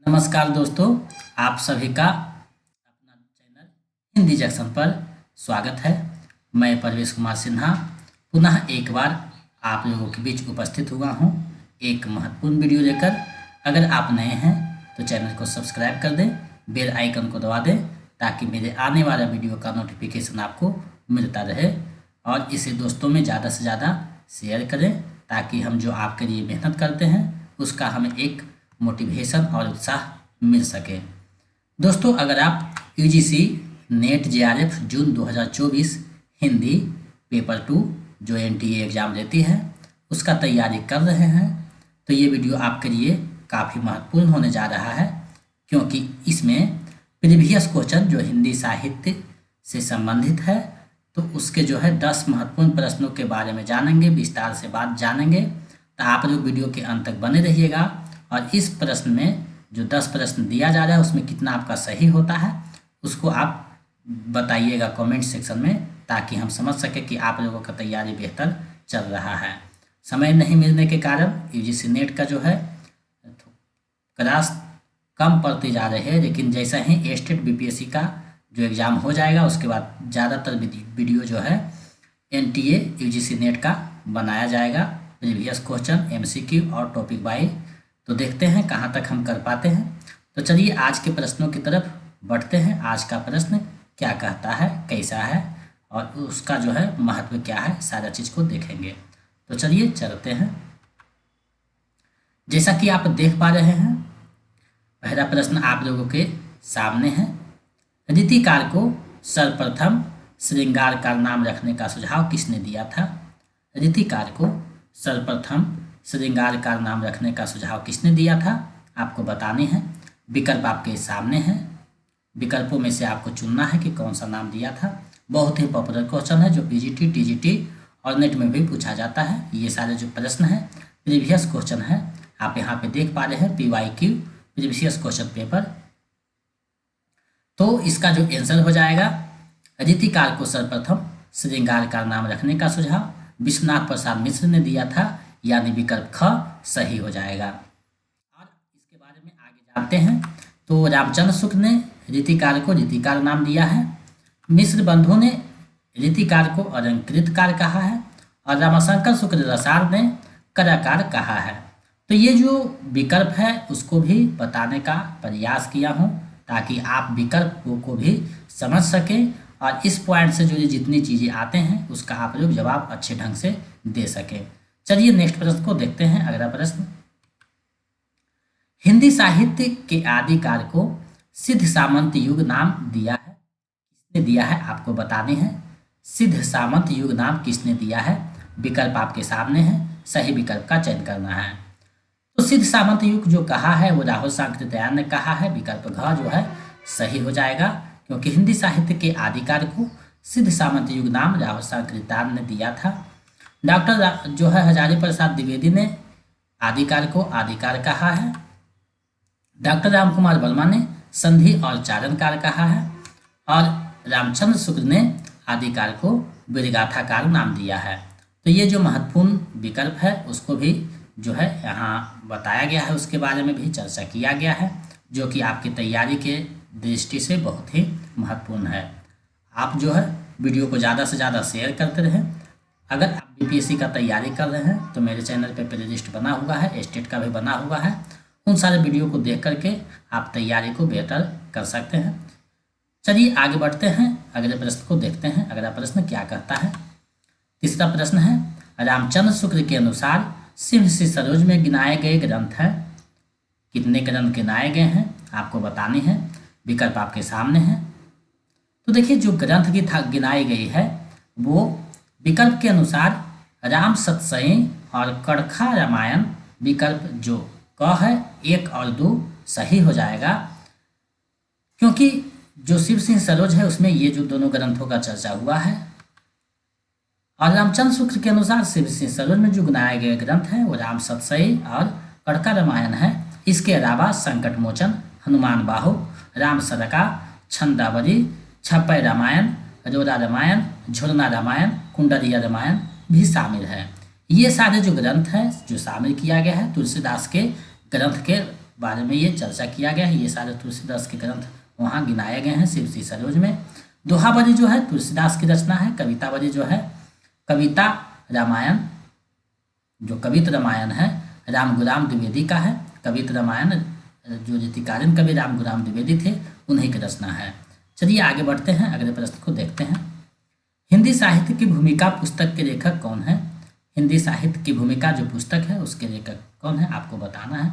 नमस्कार दोस्तों, आप सभी का अपना चैनल हिंदी जंक्शन पर स्वागत है। मैं परवेश कुमार सिन्हा पुनः एक बार आप लोगों के बीच उपस्थित हुआ हूं एक महत्वपूर्ण वीडियो लेकर। अगर आप नए हैं तो चैनल को सब्सक्राइब कर दें, बेल आइकन को दबा दें ताकि मेरे आने वाला वीडियो का नोटिफिकेशन आपको मिलता रहे और इसे दोस्तों में ज़्यादा से ज़्यादा शेयर करें ताकि हम जो आपके लिए मेहनत करते हैं उसका हमें एक मोटिवेशन और उत्साह मिल सके। दोस्तों, अगर आप यूजीसी नेट जेआरएफ जून 2024 हिंदी पेपर 2 जो एनटीए एग्ज़ाम देती है उसका तैयारी कर रहे हैं तो ये वीडियो आपके लिए काफ़ी महत्वपूर्ण होने जा रहा है, क्योंकि इसमें प्रीवियस क्वेश्चन जो हिंदी साहित्य से संबंधित है तो उसके जो है 10 महत्वपूर्ण प्रश्नों के बारे में जानेंगे, विस्तार से बात जानेंगे। तो आप लोग वीडियो के अंत तक बने रहिएगा और इस प्रश्न में जो 10 प्रश्न दिया जा रहा है उसमें कितना आपका सही होता है उसको आप बताइएगा कमेंट सेक्शन में, ताकि हम समझ सकें कि आप लोगों का तैयारी बेहतर चल रहा है। समय नहीं मिलने के कारण यूजीसी नेट का जो है क्लास कम पड़ती जा रही है, लेकिन जैसा ही स्टेट बीपीएससी का जो एग्ज़ाम हो जाएगा उसके बाद ज़्यादातर वीडियो जो है एनटीए यूजीसी नेट का बनाया जाएगा, प्रीवियस क्वेश्चन, एमसीक्यू और टॉपिक वाइज। तो देखते हैं कहाँ तक हम कर पाते हैं। तो चलिए आज के प्रश्नों की तरफ बढ़ते हैं। आज का प्रश्न क्या कहता है, कैसा है और उसका जो है महत्व क्या है, सारा चीज़ को देखेंगे। तो चलिए चलते हैं। जैसा कि आप देख पा रहे हैं, पहला प्रश्न आप लोगों के सामने है। रीतिकार को सर्वप्रथम श्रृंगार का नाम रखने का सुझाव किसने दिया था? रीतिकार को सर्वप्रथम श्रृंगार का नाम रखने का सुझाव किसने दिया था आपको बताने हैं। विकल्प आपके सामने हैं, विकल्पों में से आपको चुनना है कि कौन सा नाम दिया था। बहुत ही पॉपुलर क्वेश्चन है जो पीजीटी, टीजीटी और नेट में भी पूछा जाता है। ये सारे जो प्रश्न है प्रीवियस क्वेश्चन है, आप यहाँ पे देख पा रहे हैं पीवाईक्यू प्रीवियस क्वेश्चन पेपर। तो इसका जो आंसर हो जाएगा, रीतिकार को सर्वप्रथम श्रृंगार का नाम रखने का सुझाव विश्वनाथ प्रसाद मिश्र ने दिया था, यानी विकल्प ख सही हो जाएगा। और इसके बारे में आगे जानते हैं। तो रामचंद्र शुक्ल ने रीतिकार को रीतिकार नाम दिया है, मिश्र बंधु ने रीतिकार को अलंकृतकार कहा है और रामशंकर शुक्ल रसाल ने कलाकार कहा है। तो ये जो विकल्प है उसको भी बताने का प्रयास किया हूँ ताकि आप विकल्पों को भी समझ सकें और इस पॉइंट से जुड़ी जितनी चीज़ें आते हैं उसका आप लोग जवाब अच्छे ढंग से दे सकें। चलिए नेक्स्ट प्रश्न को देखते हैं। अगला प्रश्न, हिंदी साहित्य के आदिकाल को सिद्ध सामंत युग नाम दिया है, किसने दिया है आपको बताने हैं। सिद्ध सामंत युग नाम किसने दिया है? विकल्प आपके सामने है, सही विकल्प का चयन करना है। तो सिद्ध सामंत युग जो कहा है वो राहुल सांकृत्यायन ने कहा है, विकल्प घ जो है सही हो जाएगा, क्योंकि हिंदी साहित्य के आदिकाल को सिद्ध सामंत युग नाम राहुल सांकृत्यायन ने दिया था। डॉक्टर जो है हजारी प्रसाद द्विवेदी ने आदिकाल को आदिकाल कहा है। डॉक्टर राम कुमार वर्मा ने संधि और चारण काल कहा है और रामचंद्र शुक्ल ने आदिकाल को विरगाथा काल नाम दिया है। तो ये जो महत्वपूर्ण विकल्प है उसको भी जो है यहाँ बताया गया है, उसके बारे में भी चर्चा किया गया है, जो कि आपकी तैयारी के दृष्टि से बहुत ही महत्वपूर्ण है। आप जो है वीडियो को ज़्यादा से ज़्यादा शेयर करते रहें। अगर आप बीपीएससी का तैयारी कर रहे हैं तो मेरे चैनल पे प्लेलिस्ट बना हुआ है, स्टेट का भी बना हुआ है, उन सारे वीडियो को देख करके आप तैयारी को बेहतर कर सकते हैं। चलिए आगे बढ़ते हैं, अगले प्रश्न को देखते हैं। अगला प्रश्न क्या कहता है? तीसरा प्रश्न है, रामचंद्र शुक्ल के अनुसार सिंह सरोज में गिनाए गए ग्रंथ हैं, कितने ग्रंथ गिनाए गए हैं आपको बताने हैं। विकल्प आपके सामने हैं। तो देखिए जो ग्रंथ की गिनाई गई है वो विकल्प के अनुसार राम सतसई और कड़खा रामायण, विकल्प जो क है 1 और 2 सही हो जाएगा, क्योंकि जो शिव सिंह सरोज है उसमें ये जो दोनों ग्रंथों का चर्चा हुआ है। और रामचंद्र शुक्ल के अनुसार शिव सिंह सरोज में जो गिनाए गए ग्रंथ हैं वो राम सतसई और कड़का रामायण है। इसके अलावा संकट मोचन, हनुमान बाहु, राम सदका, छंदावली, छप्पय रामायण, अजोरा रामायण, झुलना रामायण, कुंडलिया रामायण भी शामिल है। ये सारे जो ग्रंथ हैं जो शामिल किया गया है तुलसीदास के ग्रंथ के बारे में ये चर्चा किया गया है। ये सारे तुलसीदास के ग्रंथ वहाँ गिनाए गए हैं शिव श्री सरोज में। दोहाबली जो है तुलसीदास की रचना है। कवितावली जो है कविता रामायण, जो कवित रामायण है राम गुलाम द्विवेदी का है। कवित रामायण जो रीतिकालीन कवि राम गुलाम द्विवेदी थे उन्हीं की रचना है। चलिए आगे बढ़ते हैं, अगले प्रश्न को देखते हैं। हिंदी साहित्य की भूमिका पुस्तक के लेखक कौन है? हिंदी साहित्य की भूमिका जो पुस्तक है उसके लेखक कौन है आपको बताना है।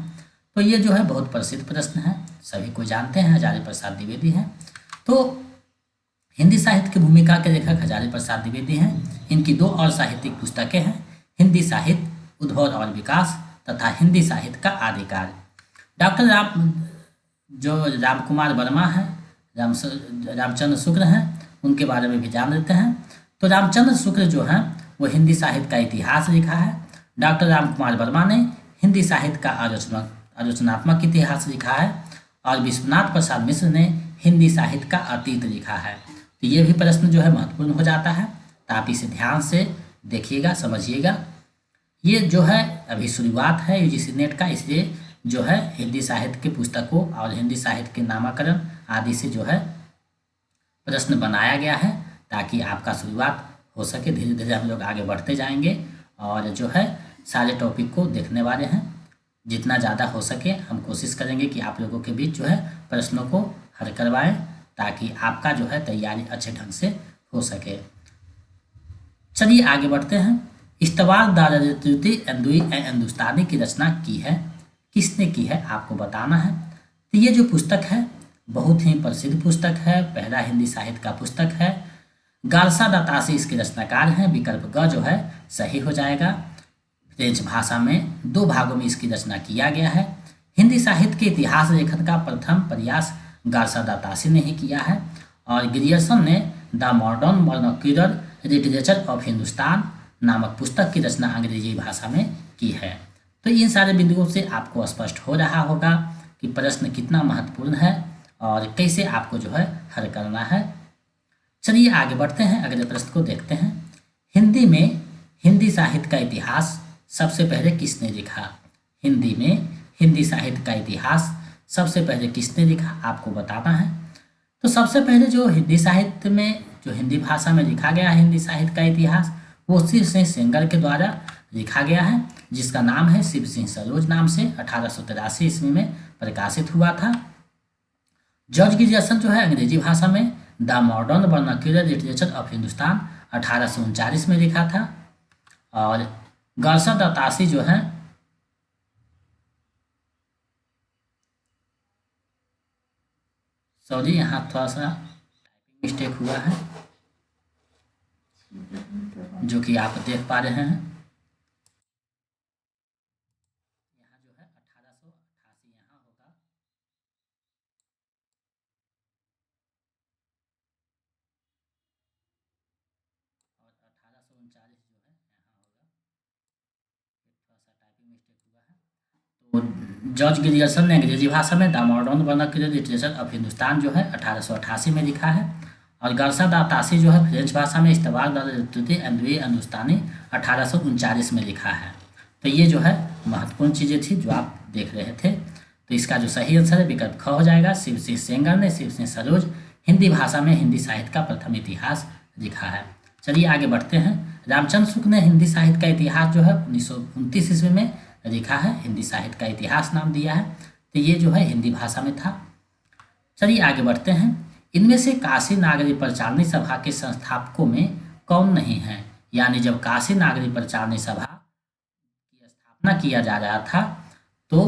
तो ये जो है बहुत प्रसिद्ध प्रश्न है, सभी को जानते हैं, हजारी प्रसाद द्विवेदी हैं। तो हिंदी साहित्य की भूमिका के लेखक हजारी प्रसाद द्विवेदी हैं। इनकी दो और साहित्यिक पुस्तकें हैं, हिंदी साहित्य उद्भव और विकास तथा हिंदी साहित्य का आदिकाल। डॉक्टर राम कुमार वर्मा है, रामचंद्र शुक्ल हैं, उनके बारे में भी जान लेते हैं। तो रामचंद्र शुक्ल जो हैं वो हिंदी साहित्य का इतिहास लिखा है। डॉक्टर राम कुमार वर्मा ने हिंदी साहित्य का आलोचनात्मक इतिहास लिखा है और विश्वनाथ प्रसाद मिश्र ने हिंदी साहित्य का अतीत लिखा है। तो ये भी प्रश्न जो है महत्वपूर्ण हो जाता है, तो आप इसे ध्यान से देखिएगा, समझिएगा। ये जो है अभी शुरुआत है यूजीसी नेट का, इसलिए जो है हिंदी साहित्य की पुस्तकों और हिंदी साहित्य के नामाकरण आदि से जो है प्रश्न बनाया गया है ताकि आपका शुरुआत हो सके। धीरे धीरे हम लोग आगे बढ़ते जाएंगे और जो है सारे टॉपिक को देखने वाले हैं। जितना ज़्यादा हो सके हम कोशिश करेंगे कि आप लोगों के बीच जो है प्रश्नों को हल करवाएं ताकि आपका जो है तैयारी अच्छे ढंग से हो सके। चलिए आगे बढ़ते हैं। इस्तवार दारजुती अंदुई हिंदुस्तानी की रचना की है, किसने की है आपको बताना है। तो ये जो पुस्तक है बहुत ही प्रसिद्ध पुस्तक है, पहला हिंदी साहित्य का पुस्तक है। गारसा दातासी इसके रचनाकार हैं। विकल्प ग जो है सही हो जाएगा। फ्रेंच भाषा में 2 भागों में इसकी रचना किया गया है। हिंदी साहित्य के इतिहास लेखन का प्रथम प्रयास गारसा दातासी ने ही किया है और ग्रियर्सन ने the modern vernacular literature of Hindustan नामक पुस्तक की रचना अंग्रेजी भाषा में की है। तो इन सारे बिंदुओं से आपको स्पष्ट हो रहा होगा कि प्रश्न कितना महत्वपूर्ण है और कैसे आपको जो है हल करना है। चलिए आगे बढ़ते हैं, अगले प्रश्न को देखते हैं। हिंदी में हिंदी साहित्य का इतिहास सबसे पहले किसने लिखा? हिंदी में हिंदी साहित्य का इतिहास सबसे पहले किसने लिखा आपको बताना है। तो सबसे पहले जो हिंदी साहित्य में जो हिंदी भाषा में लिखा गया है हिंदी साहित्य का इतिहास वो शिव सिंह सेंगर के द्वारा लिखा गया है, जिसका नाम है शिव सिंह सरोज नाम से 1883 ईस्वी में प्रकाशित हुआ था। जॉर्ज ग्रियर्सन जो है अंग्रेजी भाषा में the modern vernacular literature of Hindustan 1839 में लिखा था और गारसा दातासी जो है सॉरी यहाँ थोड़ा सा मिस्टेक हुआ है जो कि आप देख पा रहे हैं। यहाँ जो है 1888 यहाँ होगा और 1839 जो है यहाँ होगा। थोड़ा सा टाइपिंग मिस्टेक हुआ है। तो जॉर्ज ग्रियर्सन ने अंग्रेजी भाषा में the modern vernacular literature of Hindustan जो है 1888 में लिखा है और गारसा दातासी जो है फ्रेंच भाषा में इस्तवार दारजुती अंदुई हिंदुस्तानी 1839 में लिखा है। तो ये जो है महत्वपूर्ण चीज़ें थी जो आप देख रहे थे। तो इसका जो सही आंसर है विकल्प ख हो जाएगा। शिव सिंह सेंगर ने शिव सिंह सरोज हिंदी भाषा में हिंदी साहित्य का प्रथम इतिहास लिखा है। चलिए आगे बढ़ते हैं। रामचंद्र शुक्ल ने हिंदी साहित्य का इतिहास जो है 1929 ईस्वी में लिखा है, हिंदी साहित्य का इतिहास नाम दिया है। तो ये जो है हिंदी भाषा में था। चलिए आगे बढ़ते हैं। इनमें से काशी नागरी प्रचारणी सभा के संस्थापकों में कौन नहीं है? यानी जब काशी नागरी प्रचारणी सभा की स्थापना किया जा रहा था तो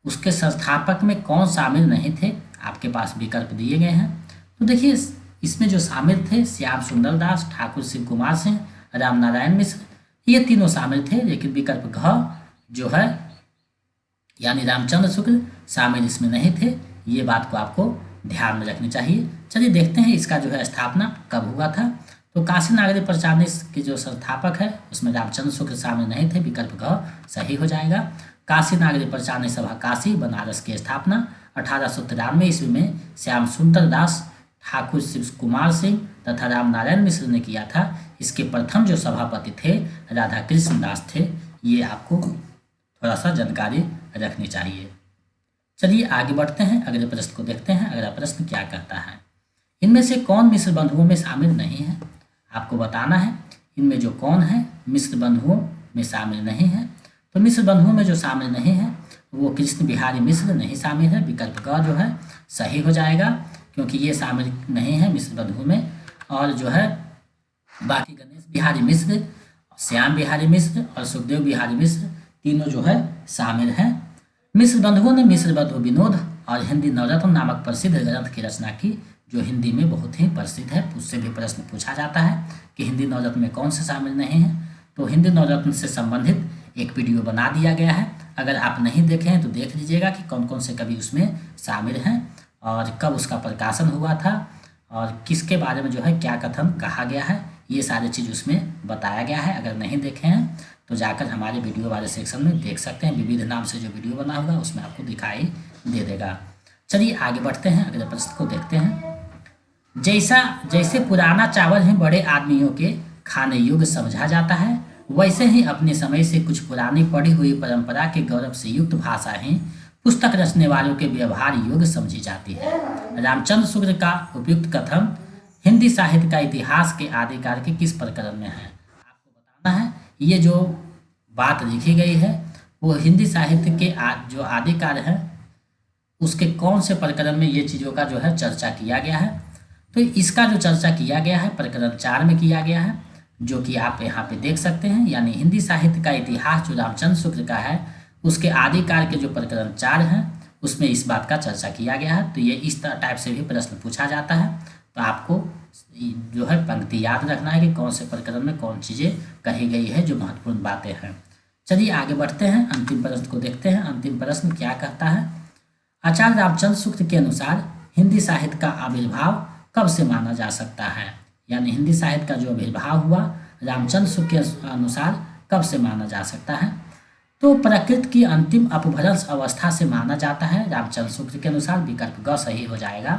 उसके संस्थापक में कौन शामिल नहीं थे? आपके पास विकल्प दिए गए हैं। तो देखिए इसमें जो शामिल थे श्याम सुंदर दास, ठाकुर शिव कुमार सिंह, राम नारायण मिश्र, ये तीनों शामिल थे। लेकिन विकल्प घ जो है यानी रामचंद्र शुक्ल शामिल इसमें नहीं थे। ये बात को आपको ध्यान में रखनी चाहिए। चलिए देखते हैं इसका जो है स्थापना कब हुआ था। तो काशी नागरी प्रचारणी के जो संस्थापक है उसमें रामचंद्र शुक्ल शामिल नहीं थे, विकल्प घ सही हो जाएगा। काशी नागरी प्रचारणी सभा काशी बनारस की स्थापना 1893 ईस्वी में श्याम सुंदर दास, ठाकुर शिव कुमार सिंह तथा राम नारायण मिश्र ने किया था। इसके प्रथम जो सभापति थे राधा कृष्ण दास थे। ये आपको थोड़ा सा जानकारी रखनी चाहिए। चलिए आगे बढ़ते हैं, अगले प्रश्न को देखते हैं। अगला प्रश्न क्या कहता है, इनमें से कौन मिश्र बंधुओं में शामिल नहीं है? आपको बताना है इनमें जो कौन है मिश्र बंधुओं में शामिल नहीं है। तो मिश्र बंधुओं में जो शामिल नहीं है वो कृष्ण बिहारी मिश्र नहीं शामिल है। विकल्प ग जो है सही हो जाएगा, क्योंकि ये शामिल नहीं है मिश्र बंधुओं में। और जो है बाकी गणेश बिहारी मिश्र, श्याम बिहारी मिश्र और सुखदेव बिहारी मिश्र तीनों जो है शामिल हैं। मिश्र बंधुओं ने मिश्र बंधु विनोद और हिंदी नवरत्न नामक प्रसिद्ध ग्रंथ की रचना की, जो हिंदी में बहुत ही प्रसिद्ध है। उससे भी प्रश्न पूछा जाता है कि हिंदी नवरत्न में कौन से शामिल नहीं है। तो हिंदी नवरत्न से संबंधित एक वीडियो बना दिया गया है, अगर आप नहीं देखे हैं तो देख लीजिएगा कि कौन कौन से कवि उसमें शामिल हैं और कब उसका प्रकाशन हुआ था और किसके बारे में जो है क्या कथन कहा गया है, ये सारी चीज़ उसमें बताया गया है। अगर नहीं देखे हैं तो जाकर हमारे वीडियो वाले सेक्शन में देख सकते हैं। विविध नाम से जो वीडियो बना होगा उसमें आपको दिखाई दे देगा। चलिए आगे बढ़ते हैं, अगले प्रश्न को देखते हैं। जैसे पुराना चावल है बड़े आदमियों के खाने योग्य समझा जाता है, वैसे ही अपने समय से कुछ पुरानी पढ़ी हुई परंपरा के गौरव से युक्त भाषाएं पुस्तक रचने वालों के व्यवहार योग्य समझी जाती है। रामचंद्र शुक्ल का उपयुक्त कथन हिंदी साहित्य का इतिहास के आदिकाल के किस प्रकरण में है? आपको बताना है ये जो बात लिखी गई है वो हिंदी साहित्य के जो आदिकाल है उसके कौन से प्रकरण में ये चीज़ों का जो है चर्चा किया गया है। तो इसका जो चर्चा किया गया है प्रकरण 4 में किया गया है, जो कि आप यहाँ पे देख सकते हैं। यानी हिंदी साहित्य का इतिहास जो रामचंद्र शुक्ल का है उसके आदिकाल के जो प्रकरण 4 हैं उसमें इस बात का चर्चा किया गया है। तो ये इस टाइप से भी प्रश्न पूछा जाता है। तो आपको जो है पंक्ति याद रखना है कि कौन से प्रकरण में कौन चीज़ें कही गई है जो महत्वपूर्ण बातें हैं। चलिए आगे बढ़ते हैं, अंतिम प्रश्न को देखते हैं। अंतिम प्रश्न क्या कहता है, आचार्य रामचंद्र शुक्ल के अनुसार हिंदी साहित्य का आविर्भाव कब से माना जा सकता है? यानी हिंदी साहित्य का जो आविर्भाव हुआ रामचंद्र शुक्ल के अनुसार कब से माना जा सकता है? तो प्रकृति की अंतिम अपभ्रंश अवस्था से माना जाता है रामचंद्र शुक्ल के अनुसार। विकल्प ग सही हो जाएगा,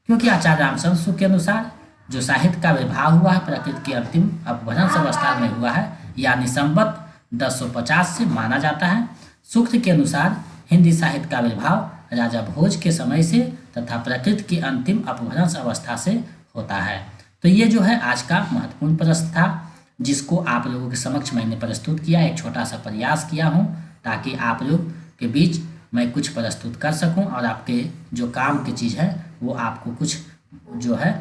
क्योंकि आचार्य रामचंद्र शुक्ल के अनुसार जो साहित्य का आविर्भाव हुआ है प्रकृति की अंतिम अपभ्रंश अवस्था में हुआ है, यानी संवत 1050 से माना जाता है। शुक्ल के अनुसार हिंदी साहित्य का आविर्भाव राजा भोज के समय से तथा प्रकृति की अंतिम अपभ्रंश अवस्था से होता है। तो ये जो है आज का महत्वपूर्ण प्रश्न था, जिसको आप लोगों के समक्ष मैंने प्रस्तुत किया। एक छोटा सा प्रयास किया हूँ ताकि आप लोग के बीच मैं कुछ प्रस्तुत कर सकूं और आपके जो काम की चीज़ है वो आपको कुछ जो है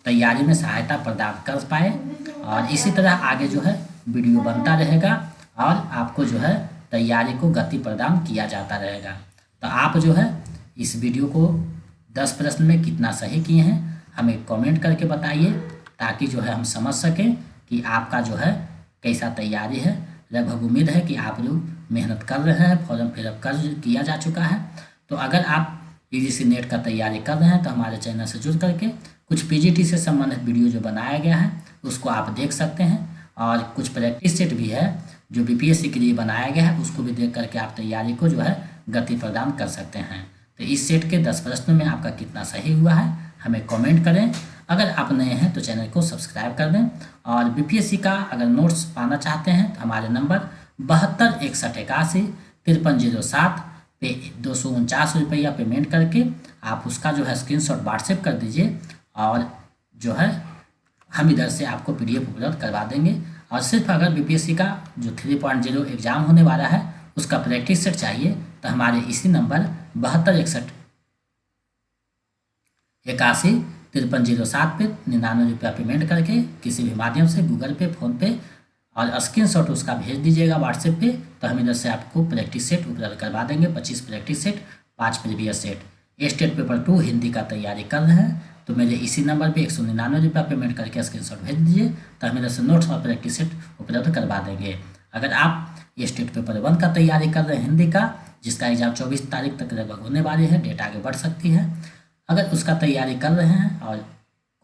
तैयारी में सहायता प्रदान कर पाए। और इसी तरह आगे जो है वीडियो बनता रहेगा और आपको जो है तैयारी को गति प्रदान किया जाता रहेगा। तो आप जो है इस वीडियो को 10 प्रश्न में कितना सही किए हैं हमें कमेंट करके बताइए, ताकि जो है हम समझ सकें कि आपका जो है कैसा तैयारी है। लगभग उम्मीद है कि आप लोग मेहनत कर रहे हैं, फॉर्म फिलअप कर किया जा चुका है। तो अगर आप यूजीसी नेट का तैयारी कर रहे हैं तो हमारे चैनल से जुड़ करके कुछ पीजीटी से संबंधित वीडियो जो बनाया गया है उसको आप देख सकते हैं, और कुछ प्रैक्टिस सेट भी है जो बीपीएससी के लिए बनाया गया है, उसको भी देख करके आप तैयारी को जो है गति प्रदान कर सकते हैं। तो इस सेट के 10 प्रश्नों में आपका कितना सही हुआ है हमें कमेंट करें। अगर आप नए हैं तो चैनल को सब्सक्राइब कर दें, और बीपीएससी का अगर नोट्स पाना चाहते हैं तो हमारे नंबर 72 61 81 5307 पे 249 रुपया पेमेंट करके आप उसका जो है स्क्रीनशॉट व्हाट्सएप कर दीजिए, और जो है हम इधर से आपको पीडीएफ उपलब्ध करवा देंगे। और सिर्फ अगर बीपीएससी का जो 3.0 एग्ज़ाम होने वाला है उसका प्रैक्टिस सेट चाहिए तो हमारे इसी नंबर 72 61 81 5307 पे 99 रुपया पेमेंट करके किसी भी माध्यम से गूगल पे, फ़ोन पे और स्क्रीनशॉट उसका भेज दीजिएगा व्हाट्सएप पे, तो हम इधर से आपको प्रैक्टिस सेट उपलब्ध करवा देंगे। 25 practice set, 5 previous set. State paper 2 Hindi का तैयारी कर रहे हैं तो मेरे इसी नंबर पे 199 रुपया पेमेंट करके स्क्रीनशॉट भेज दीजिए, तो हम इधर से नोट्स और प्रैक्टिस सेट उपलब्ध करवा देंगे। अगर आप स्टेट पेपर 1 का तैयारी कर रहे हैं हिंदी का, जिसका एग्जाम 24 तारीख तक लगभग होने वाली है, डेट आगे बढ़ सकती है, अगर उसका तैयारी कर रहे हैं और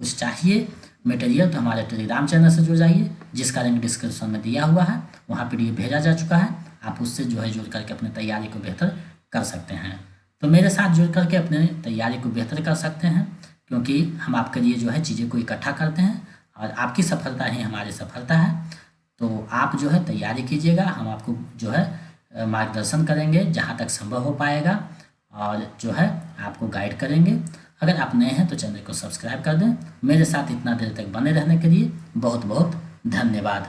कुछ चाहिए मटेरियल तो हमारे टेलीग्राम चैनल से जुड़ जाइए, जिसका लिंक डिस्क्रिप्शन में दिया हुआ है। वहाँ पीडीएफ भेजा जा चुका है, आप उससे जो है जुड़ करके अपनी तैयारी को बेहतर कर सकते हैं। तो मेरे साथ जुड़ करके अपने तैयारी को बेहतर कर सकते हैं, क्योंकि हम आपके लिए जो है चीज़ें को इकट्ठा करते हैं और आपकी सफलता ही हमारी सफलता है। तो आप जो है तैयारी कीजिएगा, हम आपको जो है मार्गदर्शन करेंगे जहाँ तक संभव हो पाएगा। और जो है आपको गाइड करेंगे। अगर आप नए हैं तो चैनल को सब्सक्राइब कर दें। मेरे साथ इतना देर तक बने रहने के लिए बहुत बहुत धन्यवाद।